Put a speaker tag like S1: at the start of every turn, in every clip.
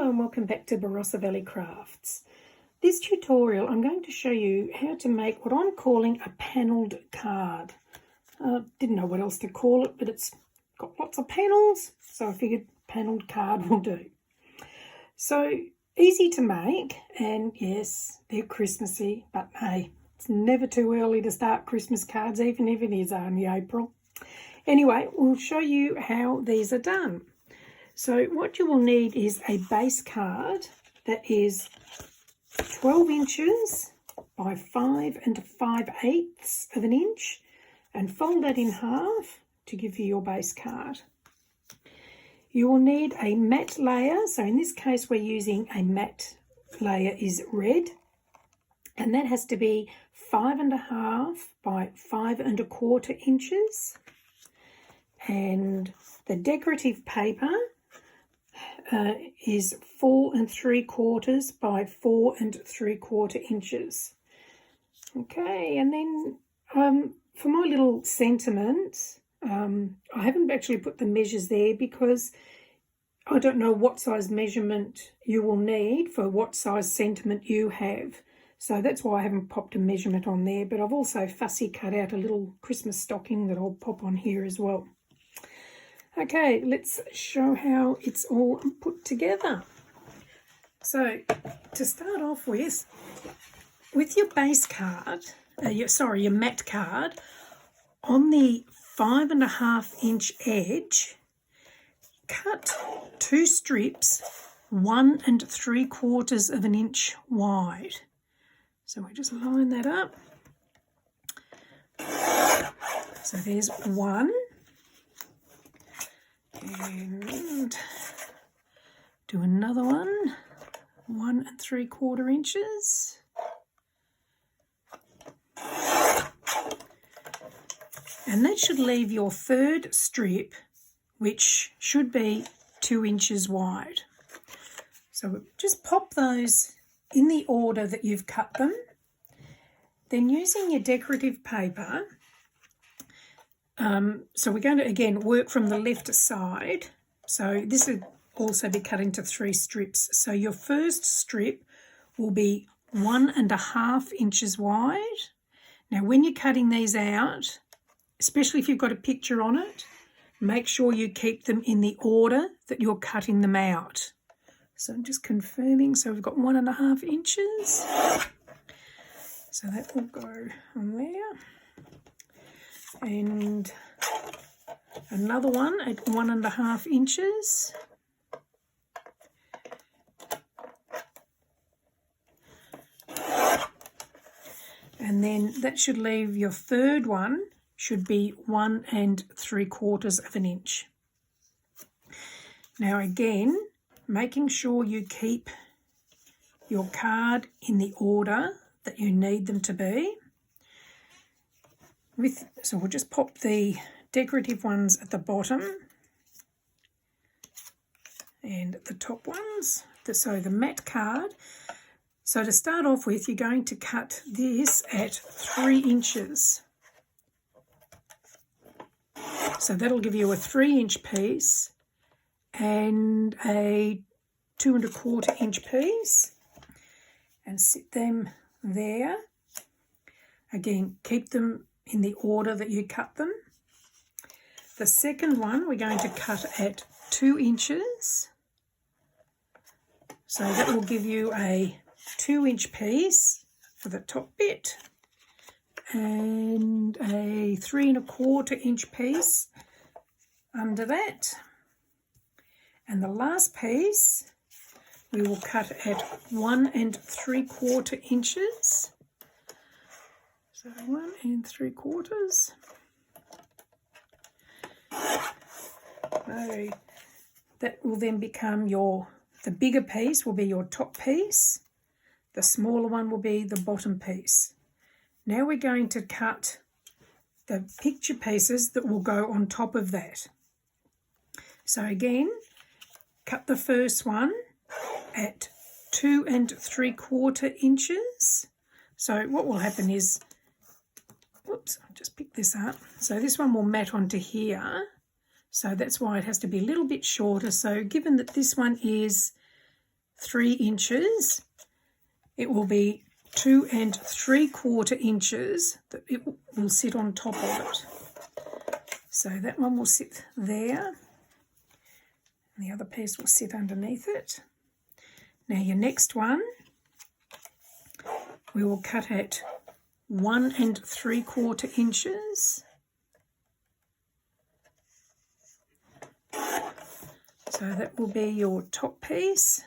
S1: Hello and welcome back to Barossa Valley Crafts. This tutorial I'm going to show you how to make what I'm calling a panelled card. Didn't know what else to call it, but it's got lots of panels, so I figured panelled card will do. So easy to make, and yes, they're Christmassy, but hey, it's never too early to start Christmas cards, even if it is only April. Anyway, we'll show you how these are done. So what you will need is a base card that is 12 inches by 5 5/8 of an inch, and fold that in half to give you your base card. You will need a matte layer, so in this case we're using a matte layer is red, and that has to be 5 1/2 by 5 1/4 inches, and the decorative paper is 4 3/4 by 4 3/4 inches. Okay, and then for my little sentiment, I haven't actually put the measures there because I don't know what size measurement you will need for what size sentiment you have. So that's why I haven't popped a measurement on there, but I've also fussy cut out a little Christmas stocking that I'll pop on here as well. Okay, let's show how it's all put together. So to start off with your base card, your matte card, on the 5 1/2 inch edge, cut 2 strips 1 3/4 of an inch wide. So we just line that up. So there's one. And do another one, 1 3/4 inches. And that should leave your third strip, which should be 2 inches wide. So just pop those in the order that you've cut them. Then using your decorative paper, so we're going to again work from the left side. So this will also be cut into 3 strips. So your first strip will be 1 1/2 inches wide. Now when you're cutting these out, especially if you've got a picture on it, make sure you keep them in the order that you're cutting them out. So I'm just confirming, so we've got 1 1/2 inches. So that will go on there. And another one at 1 1/2 inches. And then that should leave your third one should be 1 3/4 of an inch. Now again, making sure you keep your card in the order that you need them to be. So we'll just pop the decorative ones at the bottom and the top ones, so the matte card. So to start off with, you're going to cut this at 3 inches. So that'll give you a 3-inch piece and a 2 1/4 inch piece, and sit them there. Again, keep them in the order that you cut them. The second one we're going to cut at 2 inches. So that will give you a 2-inch piece for the top bit and a 3 1/4 inch piece under that. And the last piece we will cut at 1 3/4 inches. So 1 3/4. So that will then become the bigger piece will be your top piece. The smaller one will be the bottom piece. Now we're going to cut the picture pieces that will go on top of that. So again, cut the first one at 2 3/4 inches. So what will happen is, whoops, I'll just pick this up. So this one will mat onto here. So that's why it has to be a little bit shorter. So given that this one is 3 inches, it will be 2 3/4 inches that it will sit on top of it. So that one will sit there, and the other piece will sit underneath it. Now your next one, we will cut at 1 3/4 inches. So that will be your top piece,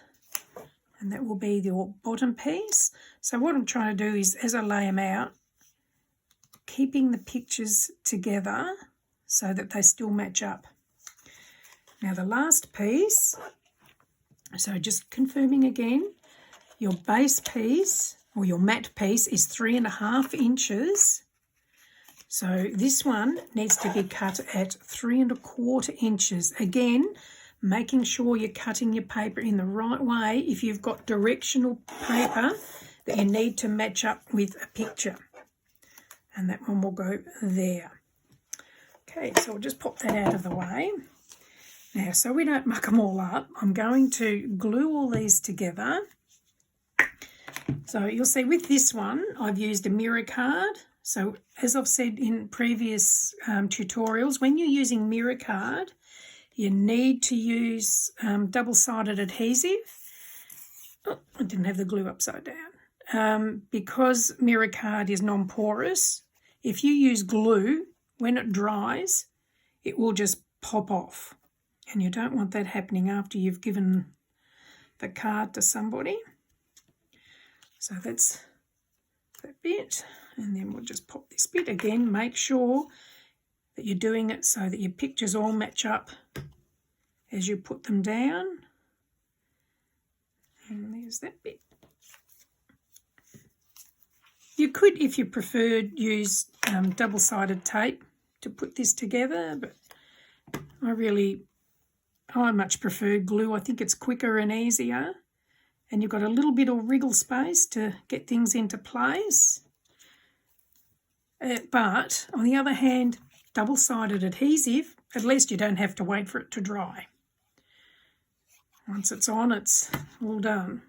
S1: and that will be your bottom piece. So what I'm trying to do is, as I lay them out, keeping the pictures together so that they still match up. Now the last piece, so just confirming again, your base piece or your matte piece is 3.5 inches. So this one needs to be cut at 3.25 inches. Again, making sure you're cutting your paper in the right way if you've got directional paper that you need to match up with a picture. And that one will go there. Okay, so we'll just pop that out of the way. Now, so we don't muck them all up, I'm going to glue all these together. So you'll see with this one, I've used a mirror card. So as I've said in previous tutorials, when you're using mirror card, you need to use double-sided adhesive. Oh, I didn't have the glue upside down. Because mirror card is non-porous, if you use glue, when it dries, it will just pop off. And you don't want that happening after you've given the card to somebody. So that's that bit. And then we'll just pop this bit again. Make sure that you're doing it so that your pictures all match up as you put them down. And there's that bit. You could, if you preferred, use double-sided tape to put this together, but I much prefer glue. I think it's quicker and easier, and you've got a little bit of wriggle space to get things into place. But on the other hand, double-sided adhesive, at least you don't have to wait for it to dry. Once it's on, it's all done.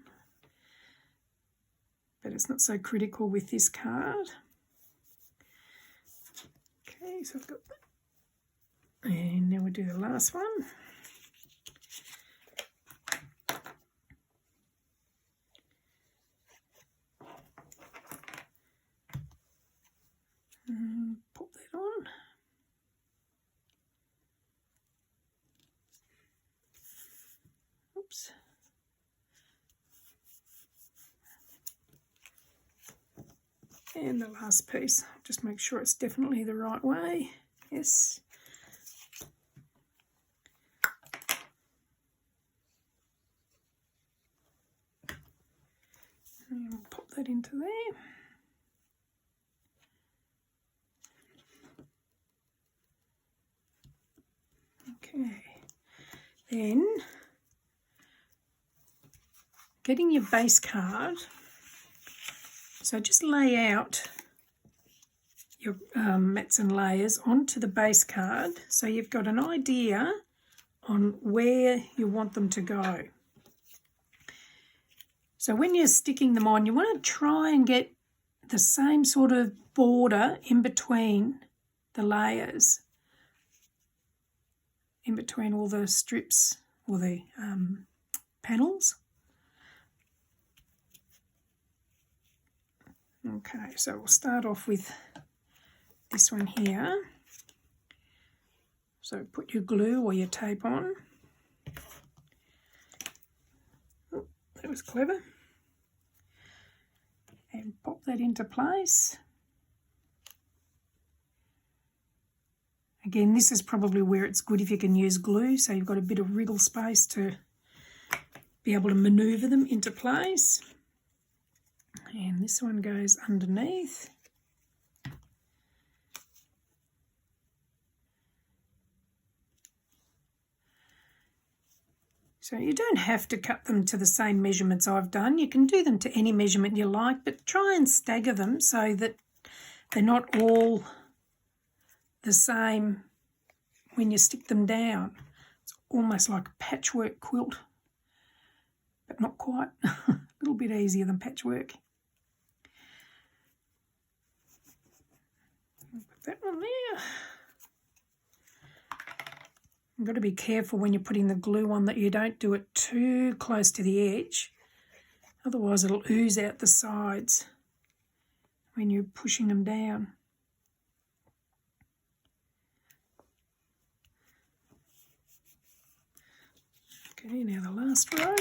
S1: But it's not so critical with this card. Okay, so I've got that. And now we'll do the last one. Pop that on. Oops. And the last piece, just make sure it's definitely the right way. Yes. And we'll pop that into there. Okay. Then, getting your base card. So just lay out your mats and layers onto the base card so you've got an idea on where you want them to go. So when you're sticking them on, you want to try and get the same sort of border in between the layers, in between all the strips or the panels. Okay, so we'll start off with this one here. So put your glue or your tape on. Oh, that was clever. And pop that into place. Again, this is probably where it's good if you can use glue, so you've got a bit of wriggle space to be able to manoeuvre them into place. And this one goes underneath. So you don't have to cut them to the same measurements I've done. You can do them to any measurement you like, but try and stagger them so that they're not all the same when you stick them down. It's almost like a patchwork quilt. But but not quite. A little bit easier than patchwork. Put that one there. You've got to be careful when you're putting the glue on that you don't do it too close to the edge. Otherwise it'll ooze out the sides when you're pushing them down. Okay, now the last row.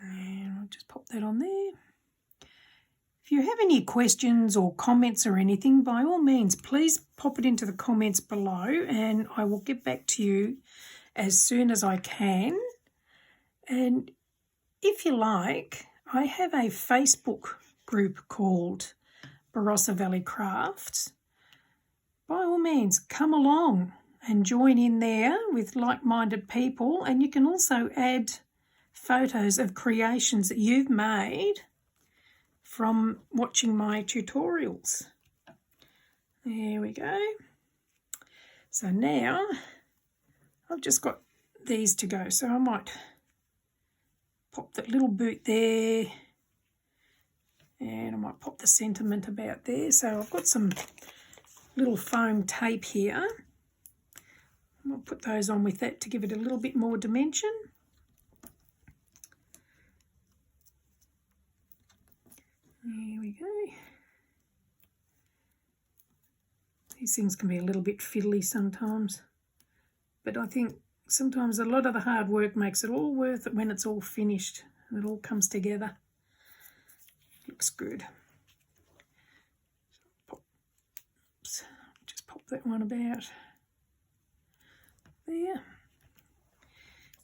S1: And I'll just pop that on there. If you have any questions or comments or anything, by all means, please pop it into the comments below and I will get back to you as soon as I can. And if you like, I have a Facebook group called Barossa Valley Crafts. By all means, come along and join in there with like-minded people, and you can also add photos of creations that you've made from watching my tutorials. There we go. So now I've just got these to go, so I might pop that little boot there, and I might pop the sentiment about there. So I've got some little foam tape here. I'll put those on with that to give it a little bit more dimension. There we go. These things can be a little bit fiddly sometimes, but I think sometimes a lot of the hard work makes it all worth it when it's all finished and it all comes together. Looks good. Just pop that one about there.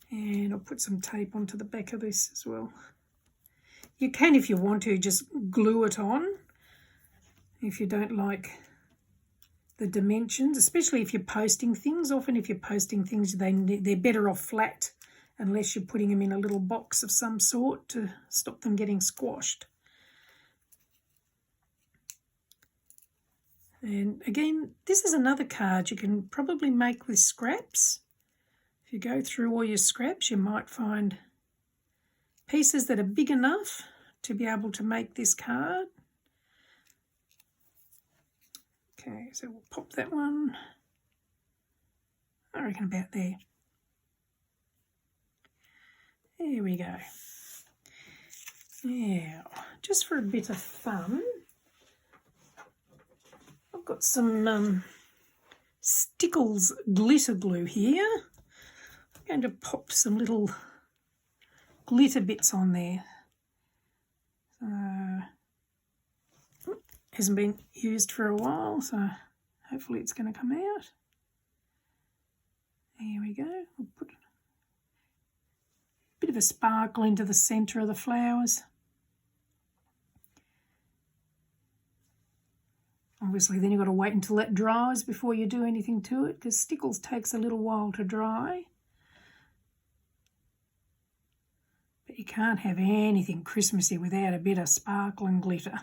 S1: And I'll put some tape onto the back of this as well. You can, if you want to, just glue it on if you don't like the dimensions, especially if you're posting things. Often if you're posting things, they're better off flat unless you're putting them in a little box of some sort to stop them getting squashed. And again, this is another card you can probably make with scraps. If you go through all your scraps, you might find pieces that are big enough to be able to make this card. Okay, so we'll pop that one, I reckon about there. There we go. Now, just for a bit of fun, I've got some Stickles glitter glue here. I'm going to pop some little glitter bits on there. Hasn't been used for a while, so hopefully it's going to come out. There we go. We'll put a bit of a sparkle into the centre of the flowers. Obviously then you've got to wait until that dries before you do anything to it, because Stickles takes a little while to dry. But you can't have anything Christmassy without a bit of sparkle and glitter.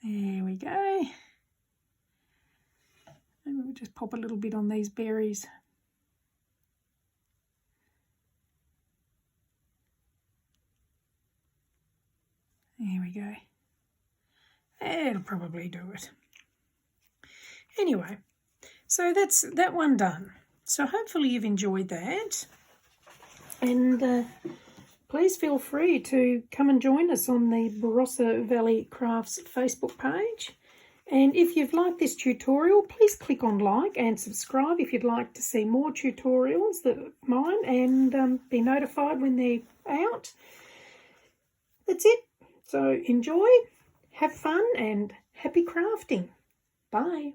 S1: There we go. Maybe we'll just pop a little bit on these berries. There we go. It'll probably do it. Anyway, so that's that one done. So hopefully you've enjoyed that. And please feel free to come and join us on the Barossa Valley Crafts Facebook page. And if you've liked this tutorial, please click on like and subscribe if you'd like to see more tutorials of mine and be notified when they're out. That's it. So enjoy, have fun, and happy crafting. Bye.